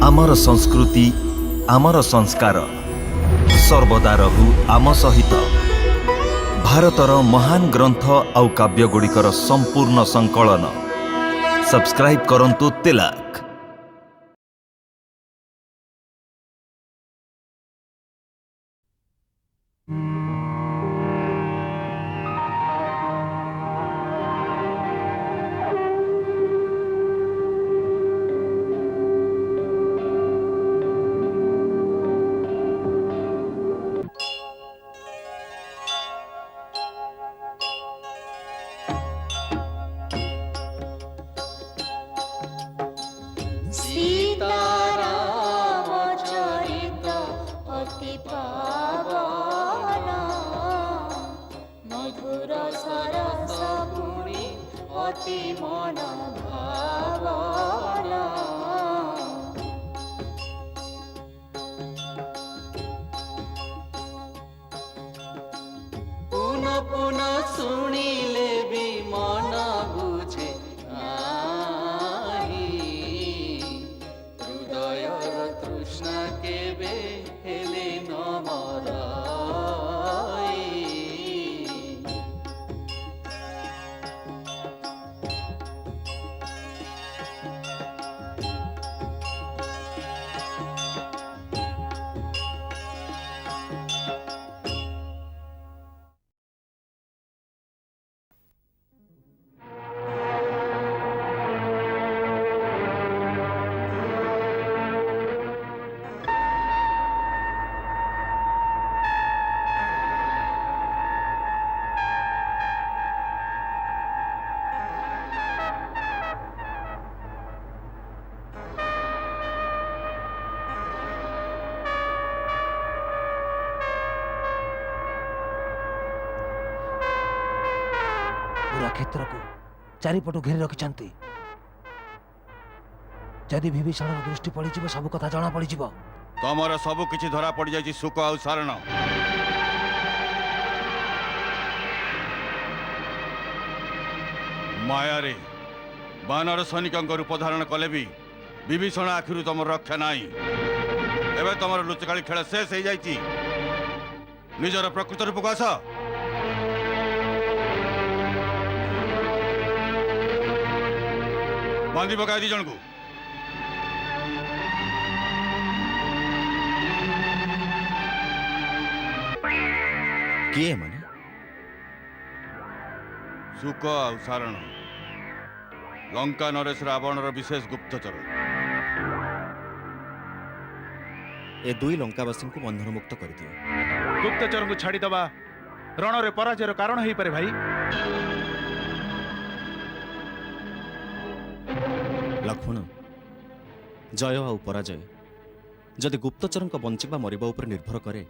आमर संस्कृति आमर संस्कार सर्वदा रहु आम सहित। भारतर महान ग्रंथ आउ काव्यगुड़िकर संपूर्ण संकलन सब्सक्राइब करंतु तिलक। पूरा क्षेत्र को चारिपटू घेरी रखिछंती। जदि विभीषण दृष्टि पड़ी सब कथा जना पड़ी तमर सब किछि धरा पड़ जाई सुख आ सारण। मायारे बानर सैनिक रूप धारण कले भी विभीषण आखिर तुम रक्षा नहीं। एवं तुम लुचकाली खेल शेष हो जाइए। निजर प्रकृत रूप को आस। बांधी पका दी जन को। किए माने सुख आ सारण लंका नरेश रावणर विशेष गुप्तचर। ए दुई लंकावासी को बंधन मुक्त कर दियो। गुप्तचर को छाड़ी दबा रण रे पराजयर कारण हो पारे भाई। लक्ष्मण जय आ पराजय जदि गुप्तचर बंचिबा मरिबा उपर निर्भर करे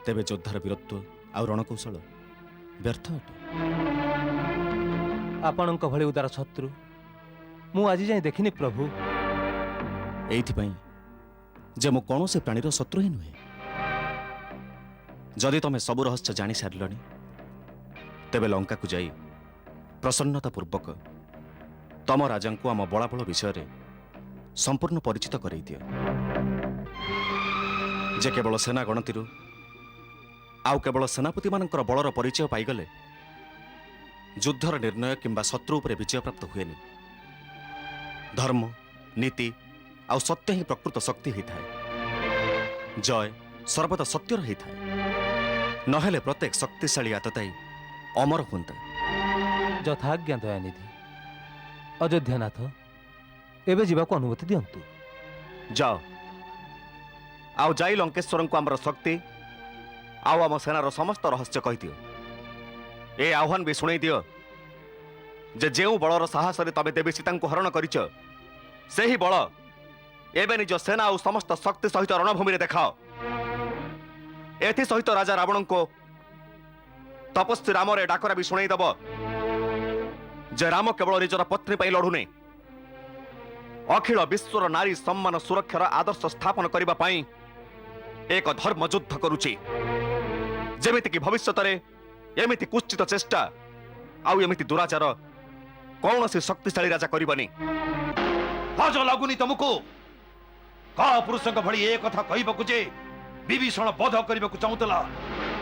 तेबे योद्धार वीरत्व आ रणकौशल व्यर्थ अटे। आपण भली उदार शत्रु मु आज जाए देखिनी प्रभु। एइथिपई जे मो कौन से प्राणीर शत्रु ही नुहे। जदि तमे सबु रहस्य जानी सारिलनी तेबे लंका को जाई प्रसन्नता पूर्वक तम राजा को आम बलाबल विषय रे संपूर्ण परिचित करई दियो। जे केवल सेना गणति आउ केवल सेनापति मानकर बलर परिचय पाईगले युद्धर निर्णय किंबा शत्रु उपरे विजय प्राप्त हुएनि। धर्म नीति आउ सत्य ही प्रकृत शक्ति होता है। जय सर्वदा सत्यर होता है। नहेले प्रत्येक शक्तिशाली आतताई अमर हुंता। यथाज्ञा दयानिधि अयोध्यानाथ एबे जीवाको अनुमति दियंतु। जाओ आउ जाई लंकेश्वर को आमर शक्ति आउ आम सेनार समस्त रहस्य कहि दियो। ए आह्वान भी शुणई दियो जे जेउ बलर साहस रे तबे देवी सीता को हरण करिछ से ही बल एबे निज सेना आउ समस्त शक्ति सहित रणभूमि रे देखाओ। एथि सहित राजा रावण को तपस्वी राम रे डाकरा भी शुणई दब जे राम केवल निजर पत्नी पई लढुने अखिल विश्वर नारी सम्मान सुरक्षार आदर्श स्थापन करबा पई एक धर्म युद्ध करुची। जेमिति कि भविष्यत रे एमिति कुचित चेष्टा आउ एमिति दुराचार कौन से शक्तिशाली राजा करबनी। लाज लगुनी तुमको का पुरुष भली ए कथा कहबकु जे विभीषण बध करने को चाहूला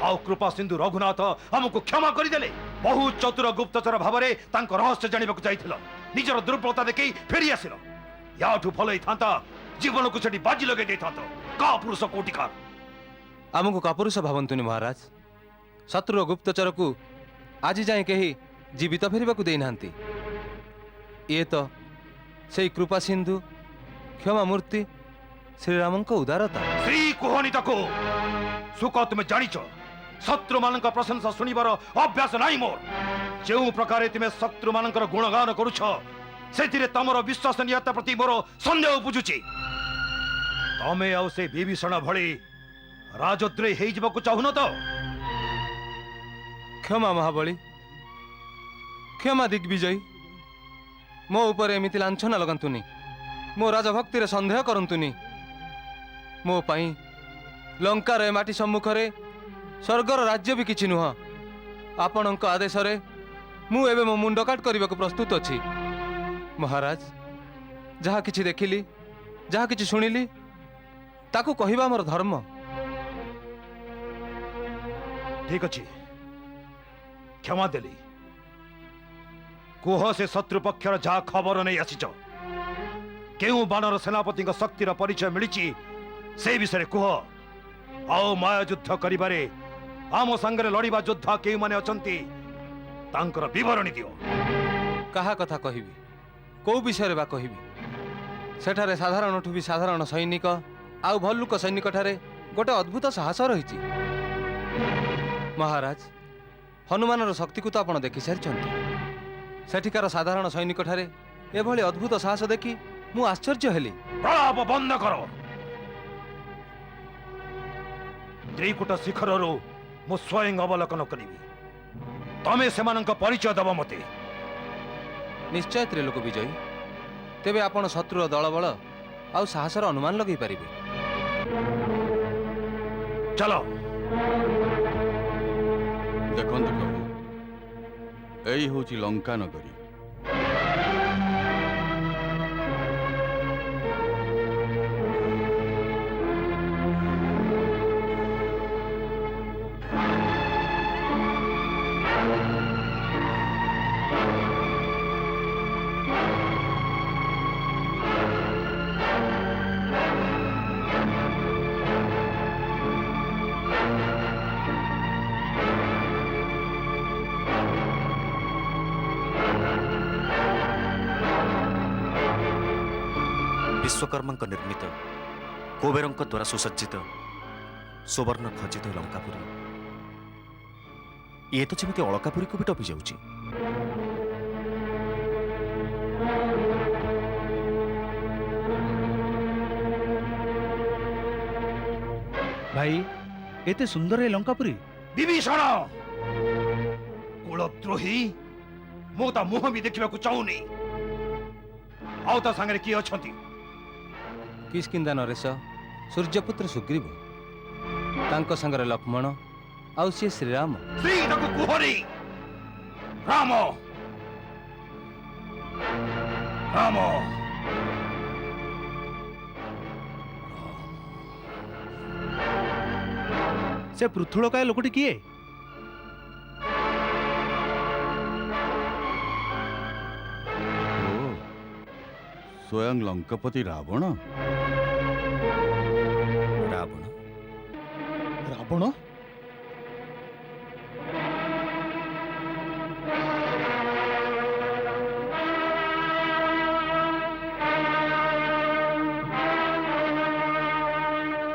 आउ कृपा सिंधु रघुनाथ हमको क्षमा करदेले। बहुत चतुर गुप्तचर भाव में रहस्य जानवाक जाइथिल, निजर दुर्बलता देखी फेरी आसिल। याठू भल था जीवन को सेठी बाजी लगे था। का पुरुष कोटिकार आमको कापुरुष भावंतुनि महाराज। शत्रु गुप्तचर को आज जाए कहीं जीवित फेरवा दे ना। ये तो से कृपा सिंधु क्षमा मूर्ति श्रीराम उदारता। श्री कुहनी तक सुख तुम जाच शत्रु मान प्रशंसा शुणिबार अभ्यास नहीं मोर। जो प्रकार तुम शत्रु मान गुणगान करुछ से तमर विश्वसनीयता प्रति मोर संदेह बुझुची। तमें आउ से विभीषण भली राजद्रोही हो चाहून तो? क्षमा महाबली, क्षमा दिग्विजयी। मो ऊपर एमती लांछना लगंतुनी, मो राजभक्तिर संदेह करंतुनी। मो पाई लंकार ए माटी सम्मुखरे स्वर्गर राज्य भी किछि नुह। आपणक आदेश रे मु एबे मो मुंड काट करबा को प्रस्तुत अछि। महाराज, जहा किछि देखिली, जहा किछि सुनिली ताकू कहिबा मोर धर्म। ठीक अच्छे, क्षमा देली। कुह से शत्रु पक्षर जहा खबर नहीं आसीच, केउ बानर सेनापति शक्तिर परिचय मिली से विषय कुह। आओ माया युद्ध करिबारे आम संगे लड़िबा योद्धा केउ माने अछंती, तांकर विवरणी दियो। कहा कथा कहिबी, को विषय बा कहिबी? सेठारे साधारणठू भी साधारण सैनिक आउ भल्लुक सैनिक ठारे गोटे अद्भुत साहस रही। महाराज, हनुमानर शक्ति को तो आपण देखि सारिछंती। सेठिकार साधारण सैनिक ठारे एभली अद्भुत साहस देखि मु आश्चर्य हेली। प्रलाप बंद करो। त्रिकुट शिखर मु स्वयं अवलोकन करी। तमें से परिचय दब मते। निश्चय त्रिलोक विजयी। तेबे आपण शत्रुर दलबल आउ साहसर अनुमान लगे पारिबे। चलो। देखो प्रभु, यही हूँ लंका नगरी। विश्वकर्मा निर्मित कुबेर द्वारा सुसज्जित सुवर्ण खचित लंकापुरी ये तो जमी अलकापुरी को भी टपी जाऊँ। भाई एते सुंदर है लंकापुरी। विभीषण कुलद्रोही, मु ता मुह भी देखा चाहूनी। आउ ता संगे किए अछंती? किष्किंधा नरेश, सूर्यपुत्र सुग्रीव, तांको संगरे लक्ष्मण आउ सी श्रीराम। श्री तक कुहरी राम राम। से पृथुलकाय लोकटी किए? स्वयं लंकापति रावण। रावण रावण?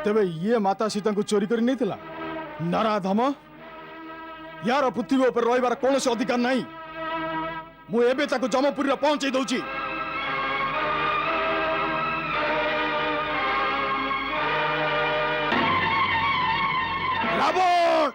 तेबे ये माता सीता को चोरी करी नहीं थिला? नाराधम, यार पृथ्वी ऊपर रहिबार कौन अधिकार नहीं। मु एबे ताको जमपुरी पहुंचे दउची। रावण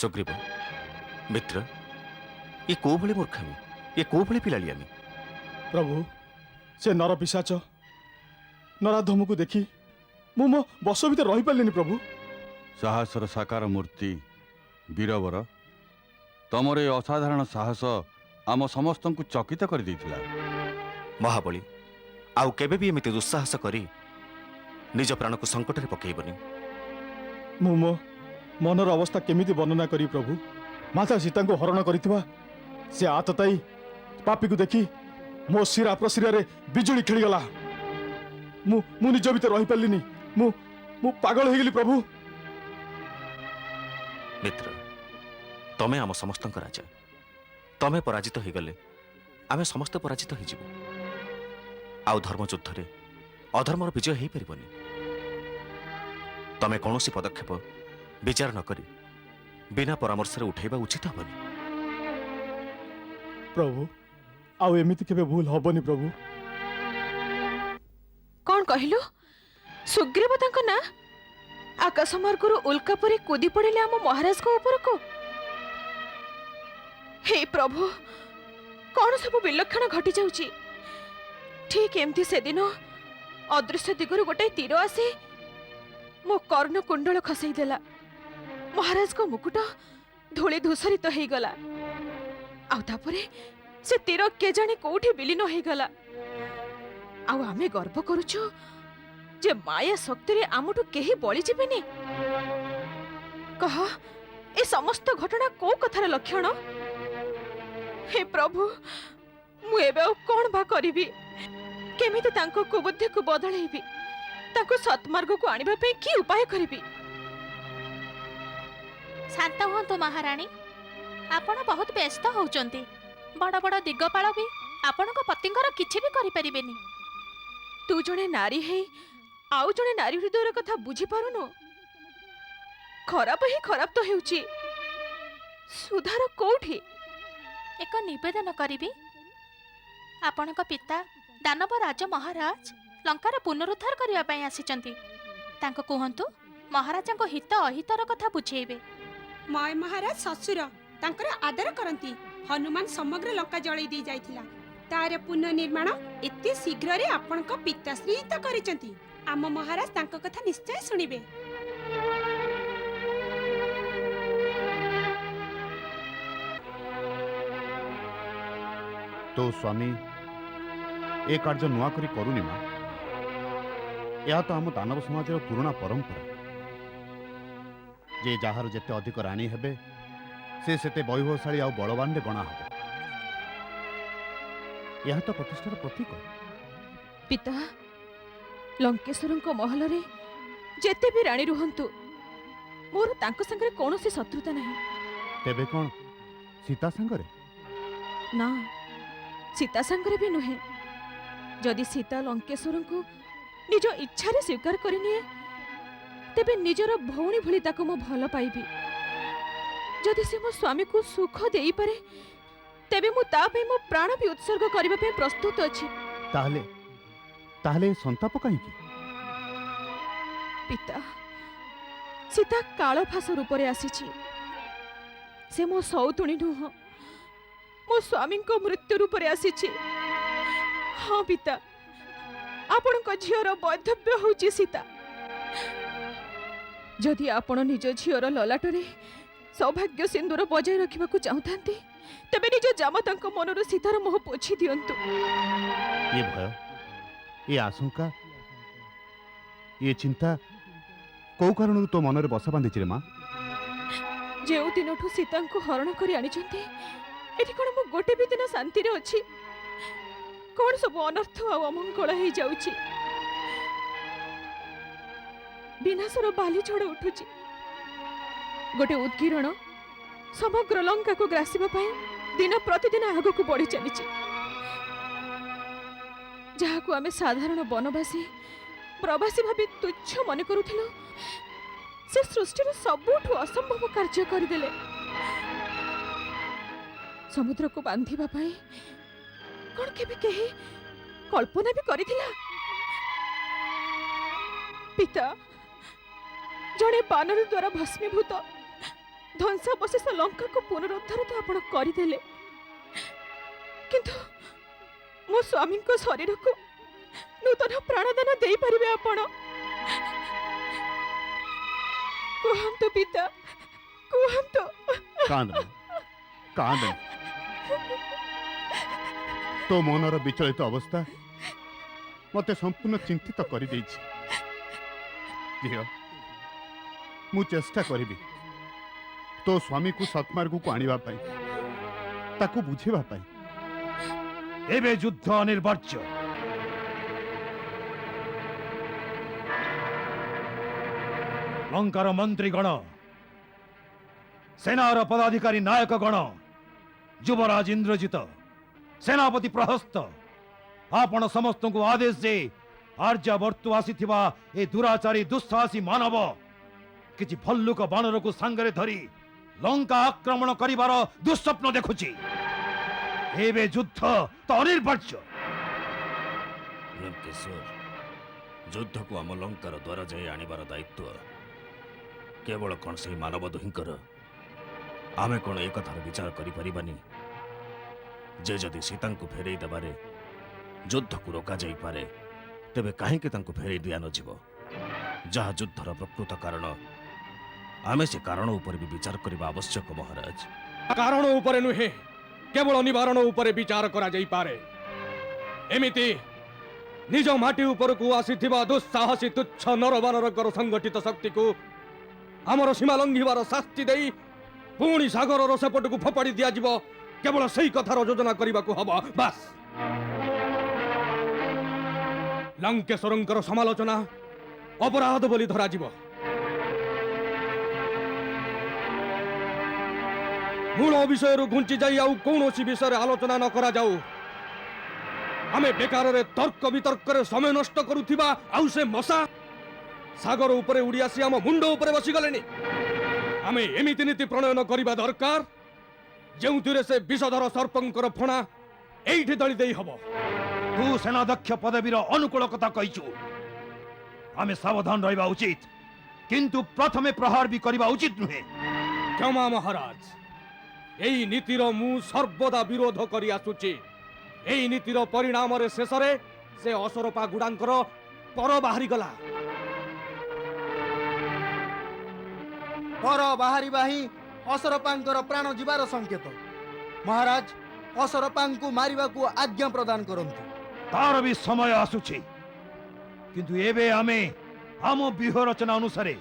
सुग्रीव मित्र ये को भली मूर्खामी ये को भली पिलालियामी प्रभु से नर पिशाच नराधम को देखी मु मो बस भीतर रही पारिनी प्रभु। साहसर साकार मूर्ति वीरवर तमर ए असाधारण साहस आम समस्त को चकित कर देइथिला। महाबली आउ केबे भी एमिति दुस्साहस करी निज प्राण को संकट रे पकेइबनी। मु मो मनर अवस्था केमिति वर्णना करी प्रभु। माता सीता को हरण करिथिबा से आतताई पापी को देखी मो शिरा प्रशिरा रे बिजुली खेलीगला। मु निज भीतर रही पारिनी। मु पागल होइगली प्रभु। मित्र तमे आम समस्तक राजा तमे पराजित हो गले आमे समस्त पराजित हो जिवु। आउ धर्म युद्ध रे अधर्मर विजय हो परिबनी। तमे कौनसी पदक्षेप विचार न करी बिना परामर्श रे उठेबा उचित हबनी। प्रभु आउ एमिति केबे भूल हबनी प्रभु। कौन कहलु सुग्रीव तांको ना आकाश मार्गरु उल्का परी कूदी पड़िले आम महाराज को ऊपर को। हे प्रभु कौन सब विलक्षण घटी जाउची। ठीक एमती से दिन अदृश्य दिगरु गोटे तीर आसी मो कर्ण कुंडल खसई देला। महाराज को मुकुट धूली धूसरित हो गला। आउ तापरे से तीर के जाने कोठी विलीन हो गला। आउ आमे गर्व करूछु जे माया शक्ति रे आमुटु केही बळी जिबेनी। कह ए समस्त घटना को कथार लक्षण। हे प्रभु मु एबे कोन भा करिवि केमिति तांको कुबुद्धि को बदलैबि ताको सत्मार्ग को आनिबा पे की उपाय करिवि। शांत हुंतु महारानी आपण बहुत व्यस्त होउचंती। बड़ बड़ दिगपाल भी आपणक पतिंकर किछि भी करि परिबेनी। तू जणे नारी है आउ जणे नारी हृदयर कथा बुझी पारुनो। खराब ही खराब तो हेउची सुधार कोठी। एक निवेदन करिबी आपणक पिता दानव राज महाराज लंकार पुनरुद्धार करिया पई आसीचंती। तांको कहंतु महाराजक हित अहितर कथा बुझेइबे। मय महाराज ससुर तांकर आदर करंती। हनुमान समग्र लंका जळै दी जाइथिला। तार पुनर्निर्माण एते शीघ्र रे आपणक पिताश्री त करिचंती। आम महाराज तांक कथा निश्चय सुनिबे। तो स्वामी ए कार्य नुआ करी करूनी मां। यह तो आम दानव समाज पुराना परंपरा जे जार जेते अधिक राणी हेबे से सेते वैभवशाली आ बलवान रे गणा हबे। यह तो प्रतिष्ठार प्रतीक। पिता लंकेश्वर को महल रे जेते भी रानी रुहंतु मोर तांको संगे कोनोसी शत्रुता नहीं। तेबे कोन सीता संगरे ना सीता संगरे भी नुहे। जदि सीता लंकेश्वर को निज इच्छा रे स्वीकार करिनिए तेबे निजर भौणी भली ताको मो भल पाइबी। जदि से मो स्वामी को सुख देई पारे तेबे मु ता पे मो प्राण भी उत्सर्ग करिबा पे प्रस्तुत अछि। ताहले ताहले संताप काहे की? पिता सीता कालो फास रूप रे आसीछि। से मो सौतुणी नुह मो स्वामी को मृत्यु रूप रे आसीछि। हाँ पिता आपण को झियर वैधव्य होउछि सीता। जदि आपण निज झियर ललाटरे सौभाग्य सिंदूर बजाय रखा चाहता तेबे निज जामता मनर सीतार मोह पोछि दियंतु। ये भय, ये आशंका, ये चिंता कौ कारण तो मन में बसा बांधि माँ? जो दिन सीता को हरण कर आनिछंती एठी कोन मु गोटे भी दिन शांति रे अछि? कौन सब अनर्थ आ अमंगल हो जाउछि? विनाशर बाली झड़ उठुछि। गोटे उद्गिरण समग्र लंका को ग्रासिबा पाई दिन प्रतिदिन आगो को बढ़ी चलीछि। जहा को आमे साधारण वनवासी प्रवासी भाभी तुच्छ मन करूथिलु से सृष्टि सबुठु असंभव कार्य करदेले। समुद्र को बांधिबा पाई कौन केबे केही कल्पना भी करिथिला? पिता जड़े बानर द्वारा भस्मीभूत ध्वंसावशेष लंका को पुनरुद्धार तो आपण करदेले, किंतु मो स्वामी को शरीर को नूतन प्राणदान दे पारिबे आपण? कहंतु पिता, कहंतु। कांद तो मनर विचलित अवस्था मते संपूर्ण चिंतित कर झील। मु चेष्टा करी तो स्वामी को सत्मार्ग को आनिबा पाई, ताकू बुझेबा पाई। एबे युद्ध अनिर्वाच्य। लंकार मंत्रीगण, सेनार पदाधिकारी नायकगण, युवराज इंद्रजित, सेनापति प्रहस्त, आपण समस्त को आदेश दे आर्यावर्तु आसीथिबा ए दुराचारी दुस्साहसी मानव किछि भल्लुक बानर को सांगरे धरी लंका आक्रमण करिवार दुस्वप्न देखुछि। एबे युद्ध तो अनिर्वाच्य। लंकेश्वर, युद्ध को आम लंकार द्वारा जाए आनिबार दायित्व केवल कौन से मानव दुहिंकर। आमे कौन एक कथार विचार करि परिबानी जे जदि सीता को फेरई देबारे युद्ध को रोका जाई पारे, तेबे काहे के तांको फेरई दिया न जीव? जहा युद्धर प्रकृत कारण, आमे से कारण ऊपर भी विचार करबा आवश्यक महाराज। कारण ऊपर नुहे, केवल निवारण ऊपर विचार करा जाई पारे। एमिति निज माटी ऊपर को आसीथिबा दुस्साहसी तुच्छ नरबानरकर संगठित शक्ति को आमर सीमा लंघिबार शास्ति देई पुणी सागर सेपट को फोपाड़ी दिया जीव, केवल सही कथार योजना करने को हब। बस लंकेश्वरंकर समालोचना अपराध बोली धरा जीव। मूल विषय घुंची जाई आउ कौनसी विषय आलोचना न करा जाऊ। आमे बेकार रे तर्क वितर्क रे समय नष्ट करुथिबा आउ से मशा सागर ऊपर उड़ी आसी आम मुंड ऊपर बसी गलेनी। आमे एमिति नीति प्रणयन करिबा दरकार जेउथिरे से विषधर सर्पंकर फणा एइठी दଳି देई हबो। तू सेनाध्यक्ष पदवीर अनुकूल कथा कहिचु। आमे सावधान रहिबा उचित, किंतु प्रथमे प्रहार भी करिबा उचित नुहे। क्षमा महाराज, एई नीतिर मु सर्वदा विरोध करि आसुची। एई नीतिर परिणाम रे शेष रे से असरपा गुडांकर पर बाहरी गला। पर बाहरी बाही असरपांकर प्राण जीवार संकेत। महाराज, असरपांकु मारिबा को आज्ञा प्रदान करंतु। तार भी समय आसुची, किंतु एबे आमे आम व्यूह रचना अनुसारे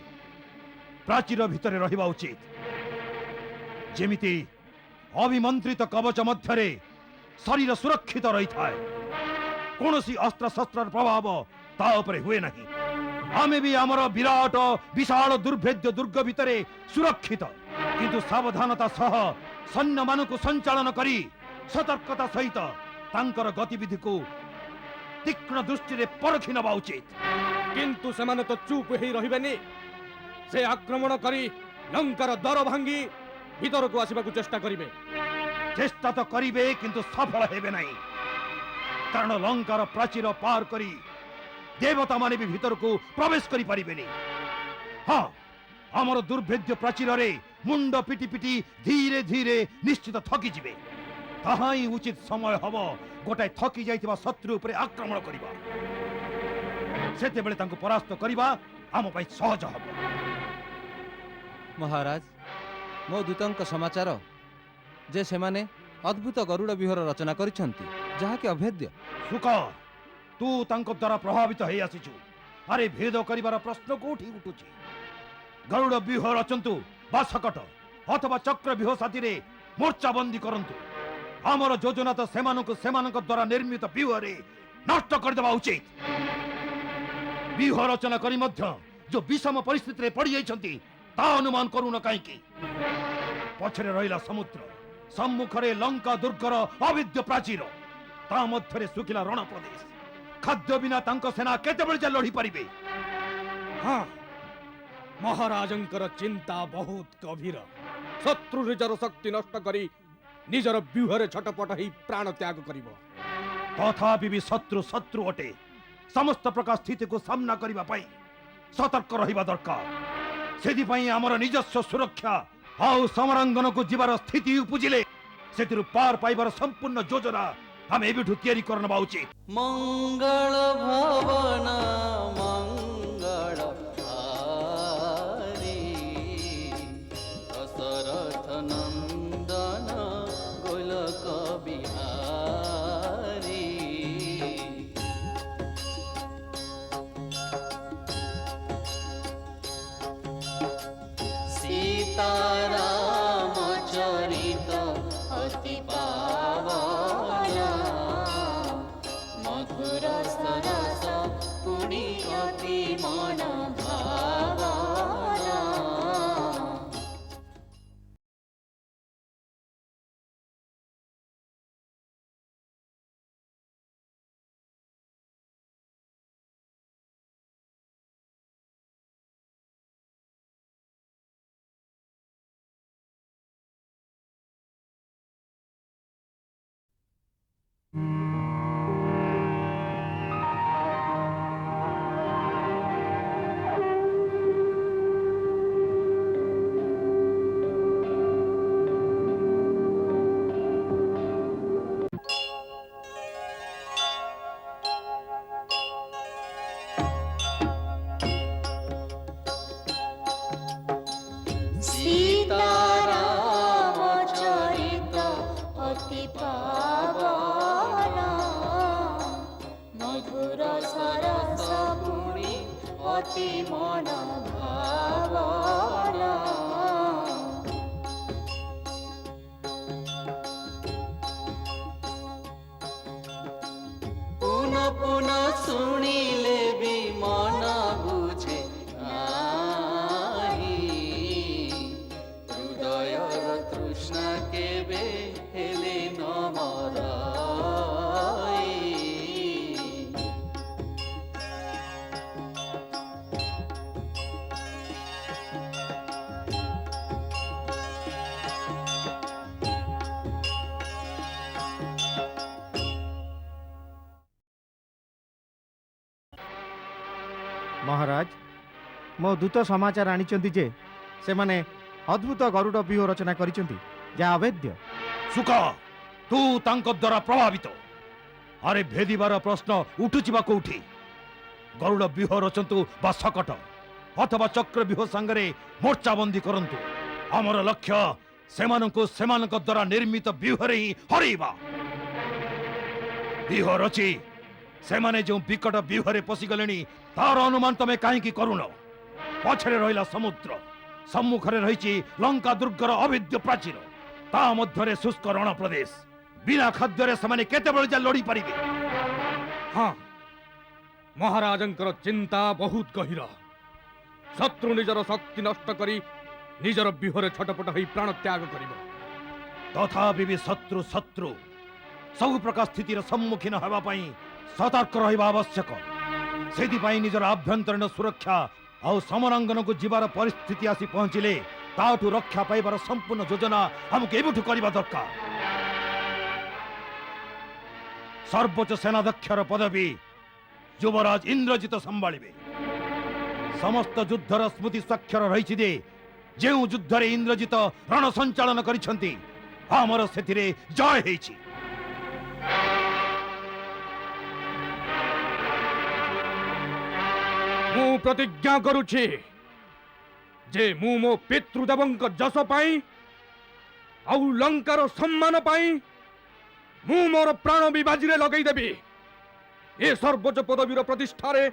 प्राचीर भितर रहिबा उचित। जेमिति अभिमंत्रित कवच मध्यरे शरीर सुरक्षित रही थाए, कौनसी अस्त्र शस्त्र प्रभाव ता उपरे हुए नहीं। आमे भी आमर विराट विशाल दुर्भेद्य दुर्ग भितरे सुरक्षित, किंतु सावधानता सह सैन्य मानक संचालन करी सतर्कता सहित तांकर गतिविधि को तीक्ष्ण दृष्टि रे परखि नबा उचित। किंतु सेमाने तो चुप ही रहिबेनी। से आक्रमण करी लंकार दर भांगी भीतर को आसीबा को चेष्टा करिवे। चेष्टा तो करिवे, किंतु सफल हेबे नहीं, कारण लंकार प्राचीर पार करी देवता माने भी भीतर को प्रवेश करि परिबेनी। हाँ, आमर दुर्भेद्य प्राचीर रे मुंड पिटी पिटी धीरे धीरे निश्चित थकी जिवे। ताहा ही उचित समय हब गोटाए थकी जाइथिबा शत्रु उपरे आक्रमण करिबा। सेते बेले तांको परास्त करिबा आम पई सहज हब। महाराज, ମୋ ଦୂତଙ୍କ ସମାଚାର ଯେ ସେମାନେ ଅଦ୍ଭୁତ ଗରୁଡ଼ ବିହର ରଚନା କରିଛନ୍ତି ଯାହାକି ଅଭେଦ୍ୟ। ସୁକ ତୁ ତାଙ୍କ ଦ୍ୱାରା ପ୍ରଭାବିତ ହେଇ ଆସିଛୁ। ଆରେ ଭେଦ କରିବାର ପ୍ରଶ୍ନ କୋଉଠି ଉଠୁଛି? ଗରୁଡ଼ ବ୍ୟୁହ ରଚନ୍ତୁ ବା ଶକଟ ଅଥବା ଚକ୍ର ବ୍ୟୁହ ସାଥିରେ ମୋର୍ଚ୍ଚାବନ୍ଦୀ କରନ୍ତୁ। ଆମର ଯୋଜନା ତ ସେମାନଙ୍କୁ ସେମାନଙ୍କ ଦ୍ୱାରା ନିର୍ମିତ ବ୍ୟୁହରେ ନଷ୍ଟ କରିଦେବା ଉଚିତ। ବ୍ୟୁହ ରଚନା କରି ମଧ୍ୟ ଯୋଉ ବିଷମ ପରିସ୍ଥିତିରେ ପଡ଼ିଯାଇଛନ୍ତି ତା ଅନୁମାନ କରୁନ କାହିଁକି? ପଛରେ ରହିଲା ସମୁଦ୍ର, ସମ୍ମୁଖରେ ଲଙ୍କା ଦୁର୍ଗର ଅବିଦ୍ୟ ପ୍ରାଚୀର, ତା ମଧ୍ୟରେ ଶୁଖିଲା ରଣ ପ୍ରଦେଶ। ଖାଦ୍ୟ ବିନା ତାଙ୍କ ସେନା କେତେବେଳେ ଯେ ଲଢ଼ି ପାରିବେ? ହଁ, ମହାରାଜଙ୍କର ଚିନ୍ତା ବହୁତ ଗଭୀର। ଶତ୍ରୁ ନିଜର ଶକ୍ତି ନଷ୍ଟ କରି ନିଜର ବ୍ୟୁହରେ ଛଟପଟ ହେଇ ପ୍ରାଣ ତ୍ୟାଗ କରିବ। ତଥାପି ବି ଶତ୍ରୁ ଶତ୍ରୁ ଅଟେ। ସମସ୍ତ ପ୍ରକାର ସ୍ଥିତିକୁ ସାମ୍ନା କରିବା ପାଇଁ ସତର୍କ ରହିବା ଦରକାର। ସେଥିପାଇଁ ଆମର ନିଜସ୍ୱ ସୁରକ୍ଷା ଆଉ ସମରାଙ୍ଗନକୁ ଯିବାର ସ୍ଥିତି ଉପୁଜିଲେ ସେଥିରୁ ପାର ପାଇବାର ସମ୍ପୂର୍ଣ୍ଣ ଯୋଜନା ଆମେ ଏବେଠୁ ତିଆରି କରିନେବା ଉଚିତ। ମଙ୍ଗଳ ଭବନ ମଙ୍ଗଳ ହାରି ଦଶରଥ ନନ୍ଦନ ଗୋଲକ ବିହାରୀ। ସୀତାରାମ ଚରିତ ଅତି ପାବନ ମଧୁର ସରସ ପୁଣି ଅତି ମନ ଭାବନା। ସୀତାରାମ ଚରିତ ଅତି ପାବନ ମଧୁର ସରସ ପୁଣି ଅତି ମନ ଭାବନା। ପୁନଃ ପୁନଃ ଶୁଣିଲେ ବି ମନ ବୁଝେ ନାହିଁ। ହୃଦୟର ତୃଷ୍ଣା କେବେ ହେଲେ ନ ମରାଇ। ମହାରାଜ, ମୋ ଦୂତ ସମାଚାର ଆଣିଛନ୍ତି ଯେ ସେମାନେ ଅଦ୍ଭୁତ ଗରୁଡ଼ ବ୍ୟୁହ ରଚନା କରିଛନ୍ତି ଯାହା ଅଭେଦ୍ୟ। ସୁକ ତୁ ତାଙ୍କ ଦ୍ୱାରା ପ୍ରଭାବିତ। ଆରେ ଭେଦିବାର ପ୍ରଶ୍ନ ଉଠୁଛି ବା କୋଉଠି? ଗରୁଡ଼ ବ୍ୟୁହ ରଚନ୍ତୁ ବା ଶକଟ ଅଥବା ଚକ୍ର ବ୍ୟୁହ ସାଙ୍ଗରେ ମୋର୍ଚ୍ଚାବନ୍ଦୀ କରନ୍ତୁ। ଆମର ଲକ୍ଷ୍ୟ ସେମାନଙ୍କୁ ସେମାନଙ୍କ ଦ୍ୱାରା ନିର୍ମିତ ବ୍ୟୁହରେ ହିଁ ହରେଇବା। ବ୍ୟୁହ ରଚି ସେମାନେ ଯେଉଁ ବିକଟ ବ୍ୟୁହରେ ପଶିଗଲେଣି ତାର ଅନୁମାନ ତମେ କାହିଁକି କରୁନ? ପଛରେ ରହିଲା ସମୁଦ୍ର, ସମ୍ମୁଖରେ ରହିଛି ଲଙ୍କା ଦୁର୍ଗର ଅଭେଦ୍ୟ ପ୍ରାଚୀର, ତା ମଧ୍ୟରେ ଶୁଷ୍କ ରଣ ପ୍ରଦେଶ। ବିନା ଖାଦ୍ୟରେ ସେମାନେ କେତେବେଳେ ଯେ ଲଢ଼ି ପାରିବେ? ହଁ, ମହାରାଜଙ୍କର ଚିନ୍ତା ବହୁତ ଗଭୀର। ଶତ୍ରୁ ନିଜର ଶକ୍ତି ନଷ୍ଟ କରି ନିଜର ବ୍ୟୁହରେ ଛଟପଟ ହୋଇ ପ୍ରାଣ ତ୍ୟାଗ କରିବ। ତଥାପି ବି ଶତ୍ରୁ ଶତ୍ରୁ ସବୁ ପ୍ରକାର ସ୍ଥିତିର ସମ୍ମୁଖୀନ ହେବା ପାଇଁ ସତର୍କ ରହିବା ଆବଶ୍ୟକ। ସେଥିପାଇଁ ନିଜର ଆଭ୍ୟନ୍ତରୀଣ ସୁରକ୍ଷା ଆଉ ସମରାଙ୍ଗନକୁ ଯିବାର ପରିସ୍ଥିତି ଆସି ପହଞ୍ଚିଲେ ତାଠୁ ରକ୍ଷା ପାଇବାର ସମ୍ପୂର୍ଣ୍ଣ ଯୋଜନା ଆମକୁ ଏବେଠୁ କରିବା ଦରକାର। ସର୍ବୋଚ୍ଚ ସେନାଧ୍ୟକ୍ଷର ପଦବୀ ଯୁବରାଜ ଇନ୍ଦ୍ରଜିତ ସମ୍ଭାଳିବେ। ସମସ୍ତ ଯୁଦ୍ଧର ସ୍ମୃତି ସ୍ୱାକ୍ଷର ରହିଛି ଯେ ଯେଉଁ ଯୁଦ୍ଧରେ ଇନ୍ଦ୍ରଜିତ ରଣ ସଞ୍ଚାଳନ କରିଛନ୍ତି ଆମର ସେଥିରେ ଜୟ ହେଇଛି। ମୁଁ ପ୍ରତିଜ୍ଞା କରୁଛି ଯେ ମୁଁ ମୋ ପିତୃଦେବଙ୍କ ଯଶ ପାଇଁ ଆଉ ଲଙ୍କାର ସମ୍ମାନ ପାଇଁ ମୁଁ ମୋର ପ୍ରାଣ ବି ବାଜିରେ ଲଗେଇଦେବି। ଏ ସର୍ବୋଚ୍ଚ ପଦବୀର ପ୍ରତିଷ୍ଠାରେ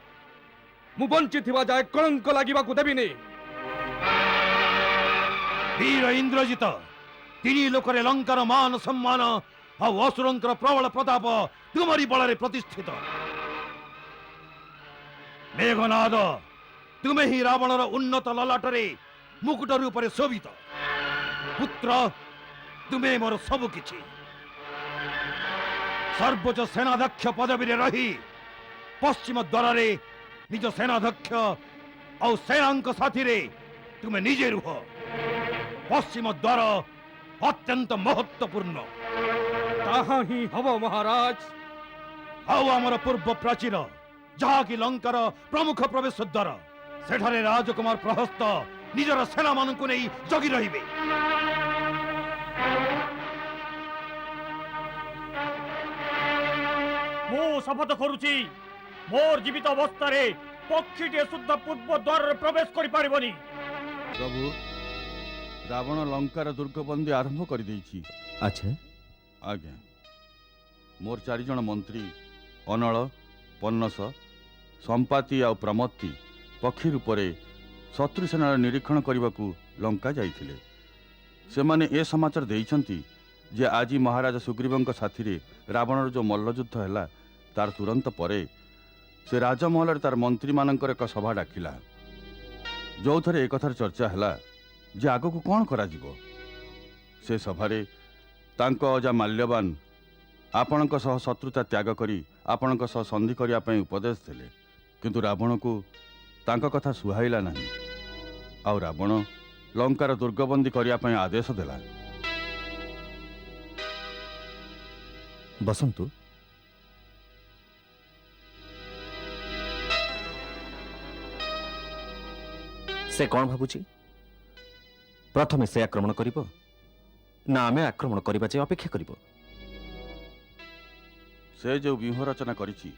ମୁଁ ବଞ୍ଚିଥିବା ଯାଏ କଳଙ୍କ ଲାଗିବାକୁ ଦେବିନି। ବୀର ଇନ୍ଦ୍ରଜିତ ତିନି ଲୋକରେ ଲଙ୍କାର ମାନ ସମ୍ମାନ ଆଉ ଅସୁରଙ୍କର ପ୍ରବଳ ପ୍ରତାପ ତୁମରି ବଳରେ ପ୍ରତିଷ୍ଠିତ। ମେଘନାଦ ତୁମେ ହିଁ ରାବଣର ଉନ୍ନତ ଲଲାଟରେ ମୁକୁଟ ରୂପରେ ଶୋଭିତ। ପୁତ୍ର ତୁମେ ମୋର ସବୁ କିଛି। ସର୍ବୋଚ୍ଚ ସେନାଧ୍ୟକ୍ଷ ପଦବୀରେ ରହି ପଶ୍ଚିମ ଦ୍ୱାରରେ ନିଜ ସେନାଧ୍ୟକ୍ଷ ଆଉ ସେନାଙ୍କ ସାଥିରେ ତୁମେ ନିଜେ ରୁହ। ପଶ୍ଚିମ ଦ୍ୱାର ଅତ୍ୟନ୍ତ ମହତ୍ୱପୂର୍ଣ୍ଣ। ତାହା ହିଁ ହବ ମହାରାଜ। ଆଉ ଆମର ପୂର୍ବ ପ୍ରାଚୀର ଯାହାକି ଲଙ୍କାର ପ୍ରମୁଖ ପ୍ରବେଶ ଦ୍ୱାର, ସେଠାରେ ରାଜକୁମାର ପ୍ରହସ୍ତ ନିଜର ସେନାମାନଙ୍କୁ ନେଇ ଜଗି ରହିବେ। ମୁଁ ଶପଥ କରୁଛି ମୋର ଜୀବିତ ଅବସ୍ଥାରେ ପକ୍ଷୀଟିଏ ସୁଦ୍ଧା ପୂର୍ବ ଦ୍ୱାରରେ ପ୍ରବେଶ କରିପାରିବନି। ପ୍ରଭୁ, ରାବଣ ଲଙ୍କାର ଦୁର୍ଗବନ୍ଦୀ ଆରମ୍ଭ କରିଦେଇଛି। ଆଚ୍ଛା, ଆଜ୍ଞା, ମୋର 4 ଜଣ ମନ୍ତ୍ରୀ ଅନଳ, ପନ୍ନସ, ସମ୍ପାତି ଆଉ ପ୍ରମତ୍ତି ପକ୍ଷୀ ରୂପରେ ଶତ୍ରୁ ସେନାର ନିରୀକ୍ଷଣ କରିବାକୁ ଲଙ୍କା ଯାଇଥିଲେ। ସେମାନେ ଏ ସମାଚାର ଦେଇଛନ୍ତି ଯେ ଆଜି ମହାରାଜ ସୁଗ୍ରୀବଙ୍କ ସାଥିରେ ରାବଣର ଯେଉଁ ମଲ୍ଲଯୁଦ୍ଧ ହେଲା ତାର ତୁରନ୍ତ ପରେ ସେ ରାଜମହଲରେ ତାର ମନ୍ତ୍ରୀମାନଙ୍କର ଏକ ସଭା ଡାକିଲା, ଯେଉଁଥିରେ ଏକଥାର ଚର୍ଚ୍ଚା ହେଲା ଯେ ଆଗକୁ କ'ଣ କରାଯିବ। ସେ ସଭାରେ ତାଙ୍କ ଅଜା ମାଲ୍ୟବାନ ଆପଣଙ୍କ ସହ ଶତ୍ରୁତା ତ୍ୟାଗ କରି ଆପଣଙ୍କ ସହ ସନ୍ଧି କରିବା ପାଇଁ ଉପଦେଶ ଦେଲେ, କିନ୍ତୁ ରାବଣକୁ ତାଙ୍କ କଥା ସୁହାଇଲା ନାହିଁ। ଆଉ ରାବଣ ଲଙ୍କାର ଦୁର୍ଗବନ୍ଦୀ କରିବା ପାଇଁ ଆଦେଶ ଦେଲା। ବସନ୍ତୁ। ସେ କ'ଣ ଭାବୁଛି? ପ୍ରଥମେ ସେ ଆକ୍ରମଣ କରିବ ନା ଆମେ ଆକ୍ରମଣ କରିବା ଯାଏ ଅପେକ୍ଷା କରିବ? ସେ ଯେଉଁ ବ୍ୟୁହ ରଚନା କରିଛି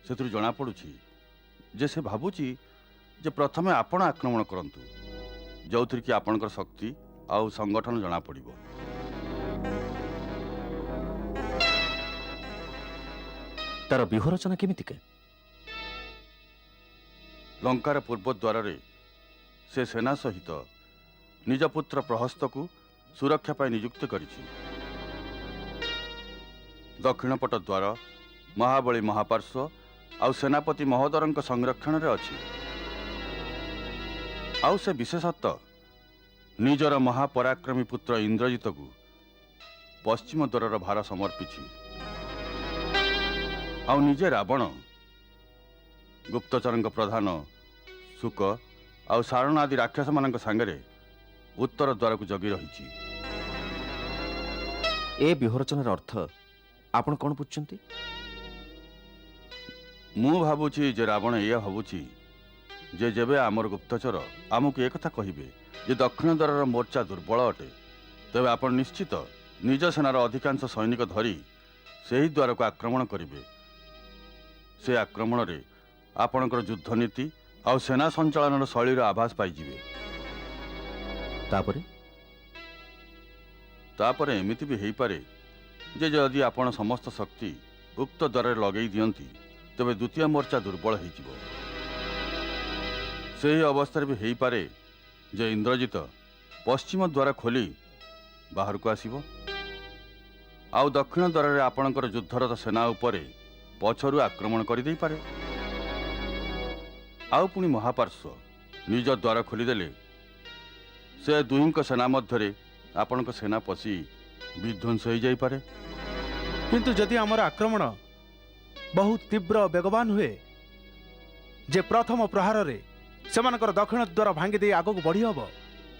ସେଥିରୁ ଜଣାପଡ଼ୁଛି ଯେ ସେ ଭାବୁଛି ଯେ ପ୍ରଥମେ ଆପଣ ଆକ୍ରମଣ କରନ୍ତୁ, ଯେଉଁଥିରେ କି ଆପଣଙ୍କର ଶକ୍ତି ଆଉ ସଂଗଠନ ଜଣାପଡ଼ିବ। ତାର ବ୍ୟୁହ ରଚନା କେମିତିକା? ଲଙ୍କାର ପୂର୍ବ ଦ୍ୱାରରେ ସେ ସେନା ସହିତ ନିଜ ପୁତ୍ର ପ୍ରହସ୍ତକୁ ସୁରକ୍ଷା ପାଇଁ ନିଯୁକ୍ତ କରିଛି। ଦକ୍ଷିଣ ପଟ ଦ୍ୱାର ମହାବଳୀ ମହାପାର୍ଶ୍ୱ ଆଉ ସେନାପତି ମହୋଦରଙ୍କ ସଂରକ୍ଷଣରେ ଅଛି। ଆଉ ସେ ବିଶେଷତଃ ନିଜର ମହାପରାକ୍ରମୀ ପୁତ୍ର ଇନ୍ଦ୍ରଜିତକୁ ପଶ୍ଚିମ ଦ୍ୱାରର ଭାର ସମର୍ପିଛି। ଆଉ ନିଜେ ରାବଣ ଗୁପ୍ତଚରଙ୍କ ପ୍ରଧାନ ଶୁକ ଆଉ ସାରଣ ଆଦି ରାକ୍ଷସମାନଙ୍କ ସାଙ୍ଗରେ ଉତ୍ତର ଦ୍ୱାରକୁ ଜଗି ରହିଛି। ଏ ବ୍ୟୁହ ରଚନାର ଅର୍ଥ ଆପଣ କ'ଣ ବୁଝୁଛନ୍ତି? ମୁଁ ଭାବୁଛି ଯେ ରାବଣ ଏଇଆ ଭାବୁଛି ଯେ ଯେବେ ଆମର ଗୁପ୍ତଚର ଆମକୁ ଏକଥା କହିବେ ଯେ ଦକ୍ଷିଣ ଦ୍ୱାରର ମୋର୍ଚ୍ଚା ଦୁର୍ବଳ ଅଟେ, ତେବେ ଆପଣ ନିଶ୍ଚିତ ନିଜ ସେନାର ଅଧିକାଂଶ ସୈନିକ ଧରି ସେହି ଦ୍ୱାରକୁ ଆକ୍ରମଣ କରିବେ। ସେ ଆକ୍ରମଣରେ ଆପଣଙ୍କର ଯୁଦ୍ଧନୀତି ଆଉ ସେନା ସଞ୍ଚାଳନର ଶୈଳୀର ଆଭାସ ପାଇଯିବେ। ତାପରେ ଏମିତି ବି ହେଇପାରେ ଯେ ଯଦି ଆପଣ ସମସ୍ତ ଶକ୍ତି ଉକ୍ତ ଦ୍ୱାରରେ ଲଗେଇ ଦିଅନ୍ତି ତେବେ ଦ୍ୱିତୀୟ ମୋର୍ଚ୍ଚା ଦୁର୍ବଳ ହେଇଯିବ। ସେହି ଅବସ୍ଥାରେ ବି ହେଇପାରେ ଯେ ଇନ୍ଦ୍ରଜିତ ପଶ୍ଚିମ ଦ୍ୱାର ଖୋଲି ବାହାରକୁ ଆସିବ ଆଉ ଦକ୍ଷିଣ ଦ୍ୱାରରେ ଆପଣଙ୍କର ଯୁଦ୍ଧରତ ସେନା ଉପରେ ପଛରୁ ଆକ୍ରମଣ କରିଦେଇପାରେ। ଆଉ ପୁଣି ମହାପାର୍ଶ୍ୱ ନିଜ ଦ୍ୱାର ଖୋଲିଦେଲେ ସେ ଦୁହିଁଙ୍କ ସେନା ମଧ୍ୟରେ ଆପଣଙ୍କ ସେନା ପଶି ବିଧ୍ୱଂସ ହୋଇଯାଇପାରେ। କିନ୍ତୁ ଯଦି ଆମର ଆକ୍ରମଣ ବହୁତ ତୀବ୍ର ବେଗବାନ ହୁଏ ଯେ ପ୍ରଥମ ପ୍ରହାରରେ ସେମାନଙ୍କର ଦକ୍ଷିଣ ଦ୍ୱାର ଭାଙ୍ଗି ଦେଇ ଆଗକୁ ବଢ଼ି ହେବ,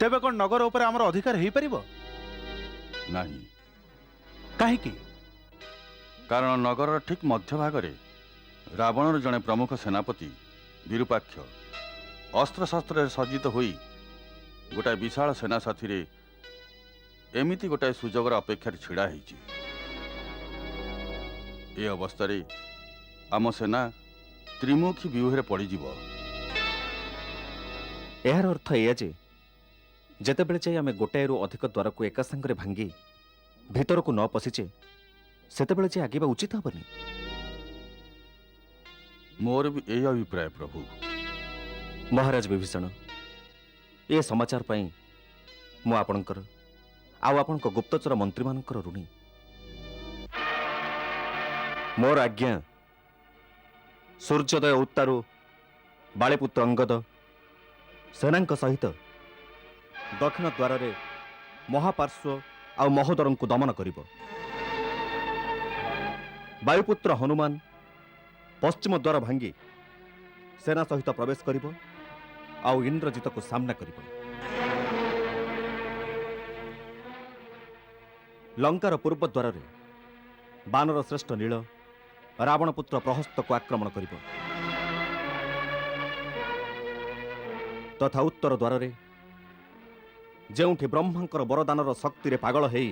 ତେବେ କ'ଣ ନଗର ଉପରେ ଆମର ଅଧିକାର ହେଇପାରିବ? ନାହିଁ। କାହିଁକି? କାରଣ ନଗରର ଠିକ୍ ମଧ୍ୟଭାଗରେ ରାବଣର ଜଣେ ପ୍ରମୁଖ ସେନାପତି ବିରୁପାକ୍ଷ ଅସ୍ତ୍ରଶସ୍ତ୍ରରେ ସଜ୍ଜିତ ହୋଇ ଗୋଟାଏ ବିଶାଳ ସେନା ସାଥିରେ ଏମିତି ଗୋଟାଏ ସୁଯୋଗର ଅପେକ୍ଷାରେ ଛିଡ଼ା ହେଇଛି। ଏ ଅବସ୍ଥାରେ ଆମ ସେନା ତ୍ରିମୁଖୀ ବ୍ୟୁହରେ ପଡ଼ିଯିବ। ଏହାର ଅର୍ଥ ଏଇଆ ଯେ ଯେତେବେଳେ ଯାଇ ଆମେ ଗୋଟାଏରୁ ଅଧିକ ଦ୍ୱାରକୁ ଏକା ସାଙ୍ଗରେ ଭାଙ୍ଗି ଭିତରକୁ ନ ପଶିଛେ ସେତେବେଳେ ଯେ ଆଗିବା ଉଚିତ ହେବନି। ମୋର ବି ଏହି ଅଭିପ୍ରାୟ ପ୍ରଭୁ। ମହାରାଜ ବିଭୀଷଣ, ଏ ସମାଚାର ପାଇଁ ମୁଁ ଆପଣଙ୍କର ଆଉ ଆପଣଙ୍କ ଗୁପ୍ତଚର ମନ୍ତ୍ରୀମାନଙ୍କର ଋଣୀ। ମୋର ଆଜ୍ଞା ସୂର୍ଯ୍ୟୋଦୟ ଉତ୍ତାରୁ ବାଳିପୁତ୍ର ଅଙ୍ଗଦ ସେନାଙ୍କ ସହିତ ଦକ୍ଷିଣ ଦ୍ୱାରରେ ମହାପାର୍ଶ୍ୱ ଆଉ ମହୋଦରଙ୍କୁ ଦମନ କରିବ। ବାୟୁପୁତ୍ର ହନୁମାନ ପଶ୍ଚିମ ଦ୍ୱାର ଭାଙ୍ଗି ସେନା ସହିତ ପ୍ରବେଶ କରିବ ଆଉ ଇନ୍ଦ୍ରଜିତକୁ ସାମ୍ନା କରିବ। ଲଙ୍କାର ପୂର୍ବ ଦ୍ୱାରରେ ବାନର ଶ୍ରେଷ୍ଠ ନୀଳ ରାବଣ ପୁତ୍ର ପ୍ରହସ୍ତକୁ ଆକ୍ରମଣ କରିବ ତଥା ଉତ୍ତର ଦ୍ୱାରରେ ଯେଉଁଠି ବ୍ରହ୍ମାଙ୍କର ବରଦାନର ଶକ୍ତିରେ ପାଗଳ ହେଇ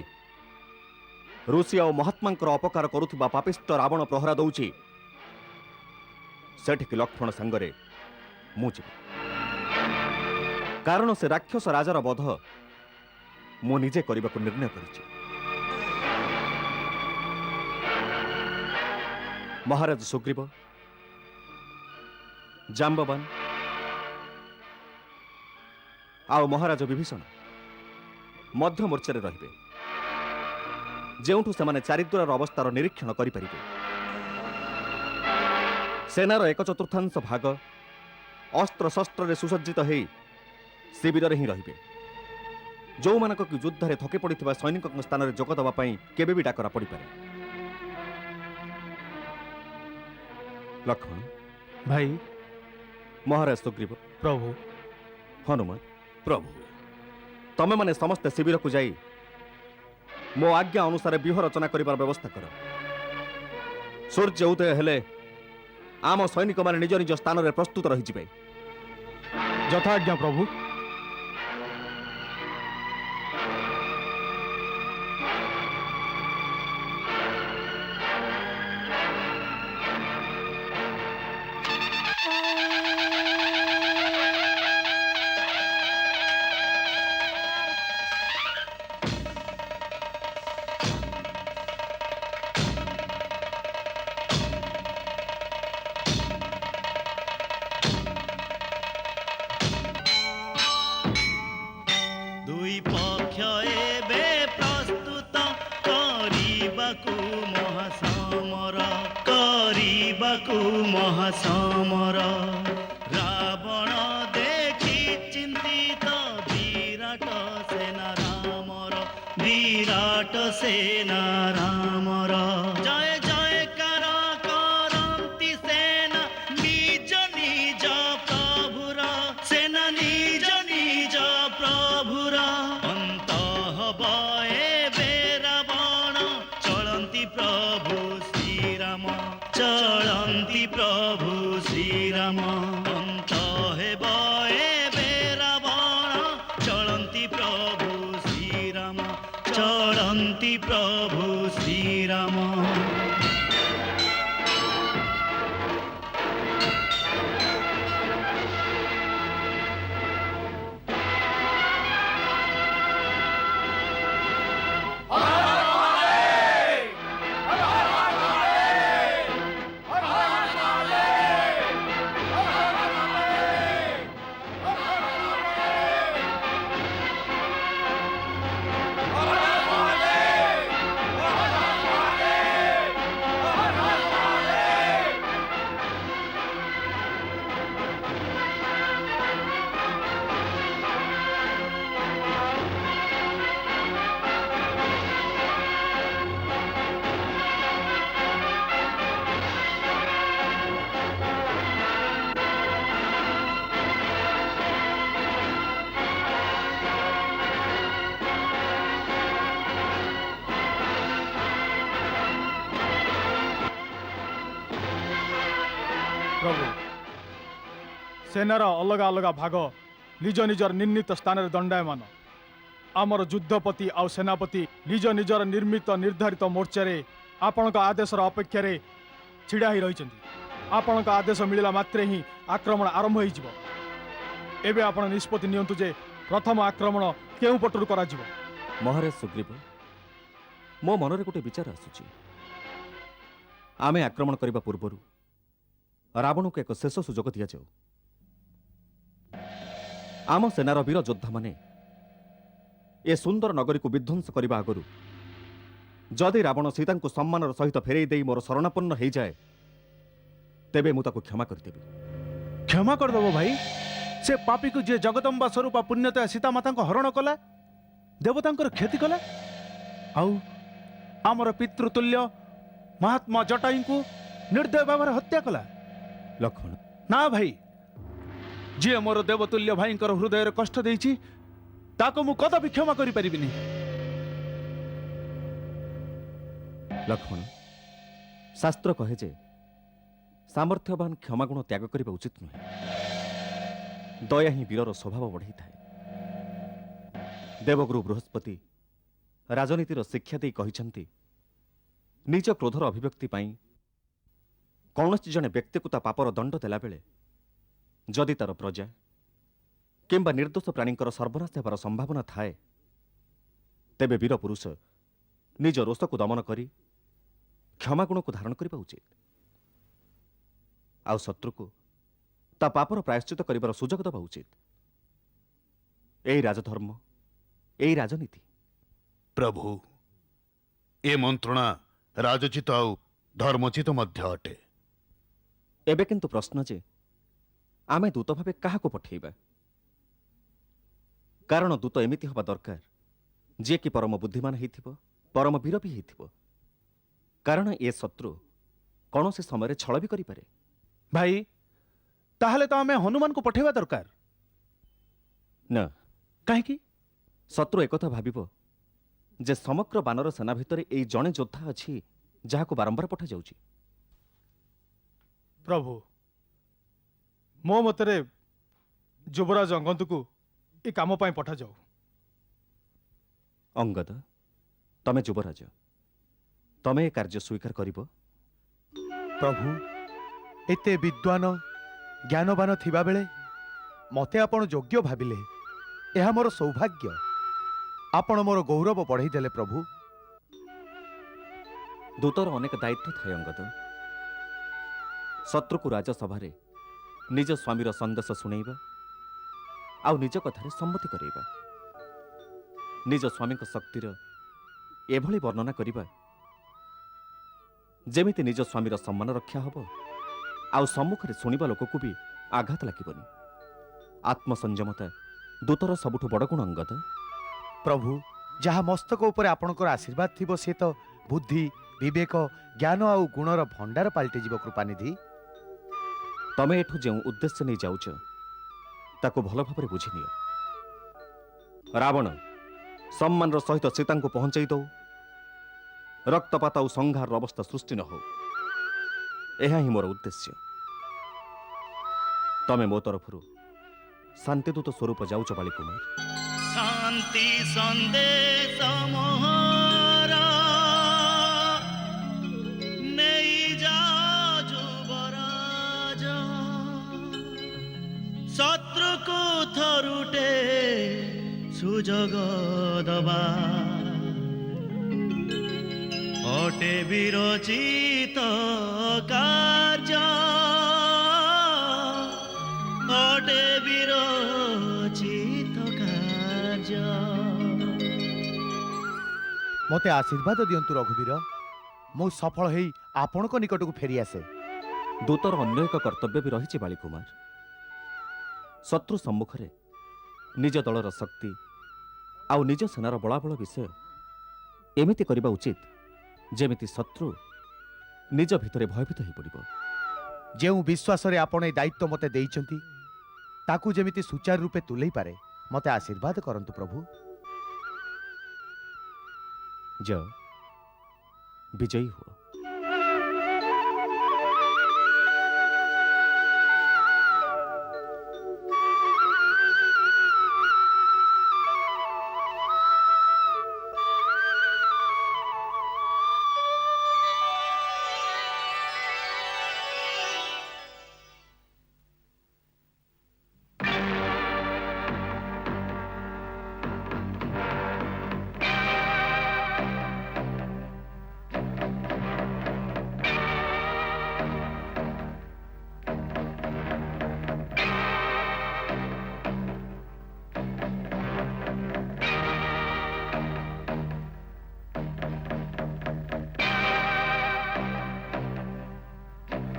ଋଷି ଆଉ ମହାତ୍ମାଙ୍କର ଅପକାର କରୁଥିବା ପାପିଷ୍ଟ ରାବଣ ପ୍ରହରା ଦଉଛି ସେଠିକି ଲକ୍ଷ୍ମଣ ସାଙ୍ଗରେ ମୁଁ ଯିବି। କାରଣ ସେ ରାକ୍ଷସ ରାଜାର ବଧ ମୁଁ ନିଜେ କରିବାକୁ ନିର୍ଣ୍ଣୟ କରିଛି। ମହାରାଜ ସୁଗ୍ରୀବ, ଜାମ୍ବବାନ ଆଉ ମହାରାଜ ବିଭୀଷଣ ମଧ୍ୟ ମୋର୍ଚ୍ଚାରେ ରହିବେ, ଯେଉଁଠୁ ସେମାନେ ଚାରିଦ୍ୱାରର ଅବସ୍ଥାର ନିରୀକ୍ଷଣ କରିପାରିବେ। ସେନାର 1/4 ଭାଗ ଅସ୍ତ୍ରଶସ୍ତ୍ରରେ ସୁସଜ୍ଜିତ ହେଇ ଶିବିରରେ ହିଁ ରହିବେ, ଯେଉଁମାନଙ୍କ କି ଯୁଦ୍ଧରେ ଥକି ପଡ଼ିଥିବା ସୈନିକଙ୍କ ସ୍ଥାନରେ ଯୋଗ ଦେବା ପାଇଁ କେବେ ବି ଡାକରା ପଡ଼ିପାରେ। ଲକ୍ଷ୍ମଣ, ଭାଇ, ମହାରାଜ ସୁଗ୍ରୀବ, ପ୍ରଭୁ, ହନୁମାନ, ପ୍ରଭୁ, ତମେମାନେ ସମସ୍ତେ ଶିବିରକୁ ଯାଇ ମୋ ଆଜ୍ଞା ଅନୁସାରେ ବ୍ୟୁହ ରଚନା କରିବାର ବ୍ୟବସ୍ଥା କର। ସୂର୍ଯ୍ୟ ଉଦୟ ହେଲେ ଆମ ସୈନିକମାନେ ନିଜ ନିଜ ସ୍ଥାନରେ ପ୍ରସ୍ତୁତ ରହିଯିବେ। ଯଥାଜ୍ଞା ପ୍ରଭୁ। ଦୁଇ ପକ୍ଷ ଏବେ ପ୍ରସ୍ତୁତ କରିବାକୁ ମହାସମର ରାବଣ ଦେଖି ଚିନ୍ତିତ ବିରାଟ ସେନା ରାମର ଜୟ ଜୟକାର କରନ୍ତି ସେନା ନିଜ ନିଜ ପ୍ରଭୁର ସେନା ନିଜ ନିଜ ପ୍ରଭୁର ଅନ୍ତ ହବ ଏବେ ରାବଣ ଚଳନ୍ତି ପ୍ରଭୁ ଶ୍ରୀରାମ ଅନ୍ତ ହେବ ଏବେ ରାବଣ ଚଳନ୍ତି ପ୍ରଭୁ ଶ୍ରୀରାମ ପ୍ରଭୁ, ସେନାର ଅଲଗା ଅଲଗା ଭାଗ ନିଜ ନିଜର ନିର୍ଣ୍ଣିତ ସ୍ଥାନରେ ଦଣ୍ଡାୟମାନ। ଆମର ଯୁଦ୍ଧପତି ଆଉ ସେନାପତି ନିଜ ନିଜର ନିର୍ମିତ ନିର୍ଦ୍ଧାରିତ ମୋର୍ଚ୍ଚାରେ ଆପଣଙ୍କ ଆଦେଶର ଅପେକ୍ଷାରେ ଛିଡ଼ା ହୋଇ ରହିଛନ୍ତି। ଆପଣଙ୍କ ଆଦେଶ ମିଳିଲା ମାତ୍ରେ ହିଁ ଆକ୍ରମଣ ଆରମ୍ଭ ହୋଇଯିବ। ଏବେ ଆପଣ ନିଷ୍ପତ୍ତି ନିଅନ୍ତୁ ଯେ प्रथम आक्रमण केउ पटरु कराजिबो? महाराज सुग्रीव, मो मनरे गोटे विचार आसुची। आमे आक्रमण करबा पूर्वरु रावण को एक शेष सुजोग दिया जाऊ। आम सेनार वीर योद्धा माने ए सुंदर नगरी को विध्वंस करने आगु जदि रावण सीता को सम्मान सहित फेरई दे मोर शरणापन्न हो जाए तेबे मु ताको क्षमा करदेबी। क्षमा करदेव भाई? से पापी को जे जगदम्बा स्वरूपा पुण्यतया सीता माता को हरण कला, देवता क्षति कला, आउ आमर पितृतुल्य महात्मा जटायु को निर्दय भाव हत्या कला। लक्ष्मण ना भाई, जी मोर देवतुल्य भाई हृदय कष्ट देछि ताको मु कदापि क्षमा करि परिबिनी। लक्ष्मण, शास्त्र कहे जे सामर्थ्यवान क्षमागुण त्याग करने उचित नुहे। दया ही वीरर स्वभाव बढ़ाई थाए। देवगुरु बृहस्पति राजनीतिर शिक्षा दे कहिसंती निज क्रोधर अभिव्यक्ति पाई कौनसी जने व्यक्ति को ता पापर दंड देला बेले जदि तार प्रजा किंबा निर्दोष प्राणींकर सर्वनाश हेबार संभावना थाए तेबे वीर पुरुष निज रोष को दमन करी क्षमागुण को धारण करबा उचित। आउ शत्रु को ता पापर प्रायश्चित करिबार सुजोग दबा उचित। एई राजधर्म, एई राजनीति। प्रभु, ए मंत्रणा राजचित आउ धर्मचित मध्य अटे। एबे किंतु प्रश्न जे आमे दूत भावे काहा को पठेइबा? कारण दूत एमिति हबा दरकार जे कि परम बुद्धिमान हेइथिबो, परम वीर भी हेइथिबो। कारण ए शत्रु कौन से समय छल भी करि पारे। भाई ताहले तो आमे हनुमान को पठेवा दरकार न? काहेकि? शत्रु एकथा भाबिबो जे समग्र बानर सेना भितर एई जणे योद्धा अछि जाहाको बारंबार पठा जाउची। प्रभु, मो मतरे युवराज अंगद को ए काम पाई पठा जाऊ। अंगद, तमे युवराज, तमे ए कार्य स्वीकार करिबो? प्रभु, एते विद्वान ज्ञानवान थिबा बेले मते आपण योग्य भाबिले एहा मोर सौभाग्य। आपण मोर गौरव बढ़ाई देले प्रभु। दूतर अनेक दायित्व थाए अंगद। शत्रु को राजसभा निज स्वामीर संदेश शुणेबा आउ निज कथार सम्मति करेबा, निज स्वामी शक्तिर एभली वर्णना करिबा जेमिति निज स्वामीर सम्मान रक्षा हब आउ सम्मुखरे शुणिबा लोक को भी आघात लागिबनी। आत्मसंयमता दूतर सबुठु बड़ गुण अंगद। प्रभु, जहा मस्तक उपर आपणकर आशीर्वाद थिबो से तो बुद्धि, विवेक, ज्ञान आउ गुणर भंडार पाल्टे जीव कृपानिधि। तमे एठु जे उद्देश्य नहीं जाउछ ताको भल भाव बुझी नियो। रावण सम्मान सहित सीता को पहुंचाई दो, रक्तपात और संहार अवस्था सृष्टि न हो, यह ही मोर उद्देश्य। तमे मो तरफरु शांतिदूत स्वरूप जाउछ बाली कुमार। शांति संदेश मोहरा नहीं जा जुबराज, शत्रु को थरुटे सुजग दबा, अटे विरचित कार्य, अटे विरचित कार्य। मते आशीर्वाद दियंतु रघुवीर, मु सफल हेई आपणक निकट को फेरी आसे। दूतर अन्य एक कर्तव्य भी रही बाली कुमार। शत्रु सम्मुखरे निज दलर शक्ति आउ निज सेनार बलाबल विषय एमिति करिबा उचित जेमिति शत्रु निज भितरे भयभीत हो पड़िबो। जेउ विश्वास रे आपण ए दायित्व मते देइचंती ताकू जेमिति सुचारू रूपे तुलई पारे मते आशीर्वाद करंतु प्रभु। ज विजयी हुआ।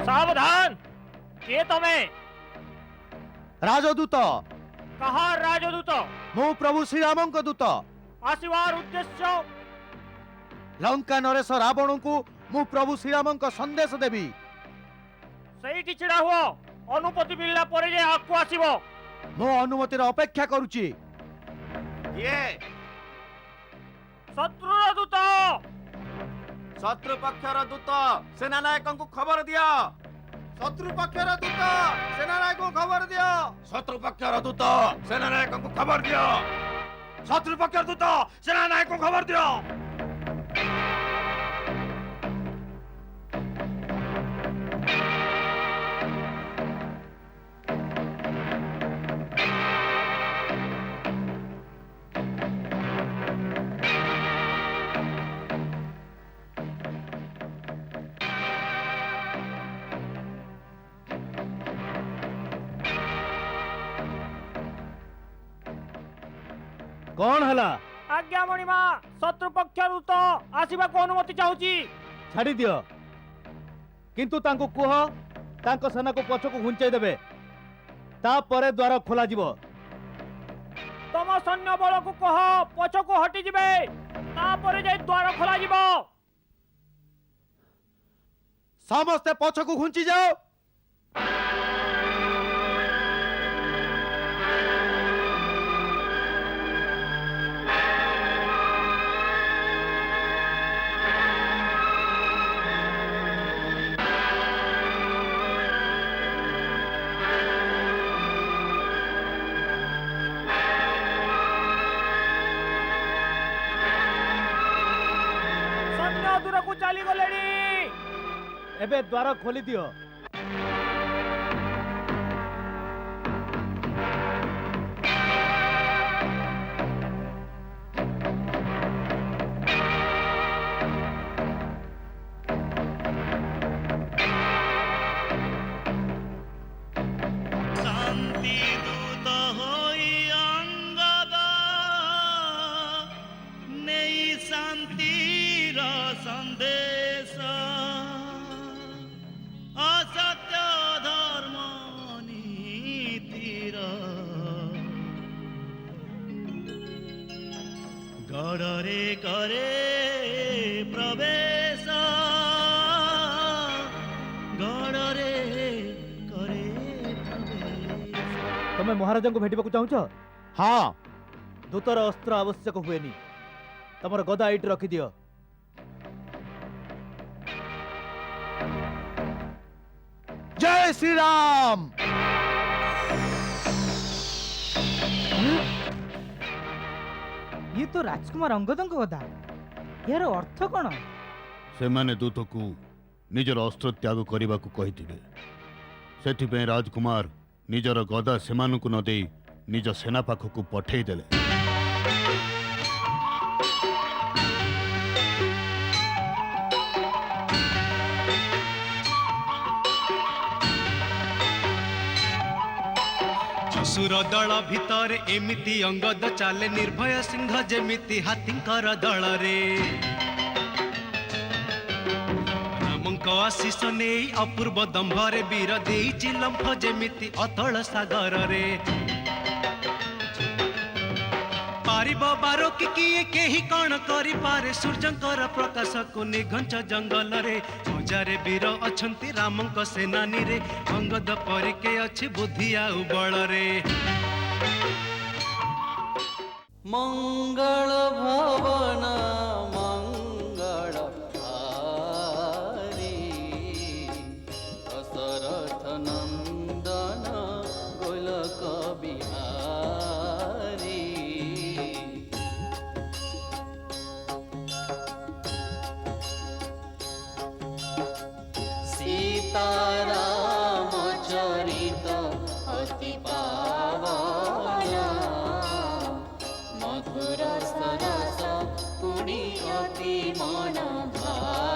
सावधान किए तमे राजदूत कहा राजदूत मु प्रभु श्रीराम दूत आसीबार उद्देश्य लंका नरेश रावण को मु प्रभु श्रीराम संदेश देवी सही छिड़ा हुआ अनुमति मिलला पर जे आकु आसीबो मो अनुमतिर अपेक्षा करुची ये शत्रुर दूत शत्रु पक्षर दूत सेनानायक को खबर दिया। शत्रु पक्षर दूत सेनानायक को खबर दिया। शत्रु पक्षर दूत सेनानायक को खबर दियो। शत्रु पक्षर दूत सेनानायक को खबर दियो। कौन हला आज्ञा मणिमा शत्रु पक्ष दूत आसीबा को अनुमति चाहूची छाड़ी दियो किंतु तांको कुह तांको सेना को पछ को घुंचाई देबे ता परे द्वार खोला जिवो। तम सैन्य बल को कह पछ को हटी जिबे तापर जे द्वार खोला जिवो। समस्ते पछ को घुंची जाओ। सैन्य दूर को चली गलेनी एबे द्वार खोली दियो। शांति दूत होई अंगद नेई शांतिर संदेश असत्य धर्म नीतिर गड़रे करे प्रवेश गड़रे करे प्रवेश। तमे महाराजा को भेटिबा को चाहूछ? हाँ दूतर अस्त्र आवश्यक हुएनी तमर गदा एट रखी दियो। जय श्री राम। ये तो राजकुमार अंगदଙ୍କ गदा यार अर्थ कौन? सेमाने दूत को निजर अस्त्र त्याग करने को कहिथिबे सेथिपे राजकुमार निजर गदा सेमानकु न देई निज सेना पाखकु पठेई देले। असुर दल भितर एमिति अंगद चाले निर्भय सिंह जेमिति हाथींकर दल रे रामंक आशीष नेई अपूर्व दंभरे वीर देई लंफ जेमिति अतल सागर रे पारिब बारो कि किए केही कण करि पारे सूर्यंकर प्रकाश को निघंच जंगल रे हजारे वीर अछंती रामंक सेनानी रे अंगद परिके अछि बुद्धि आउ बल रे। मंगल भवन मंगल हारी दशरथ नंदन गोलक बिहारी सीताराम चरित अति पावन मधुर सरस पुण्य अति मन भावन।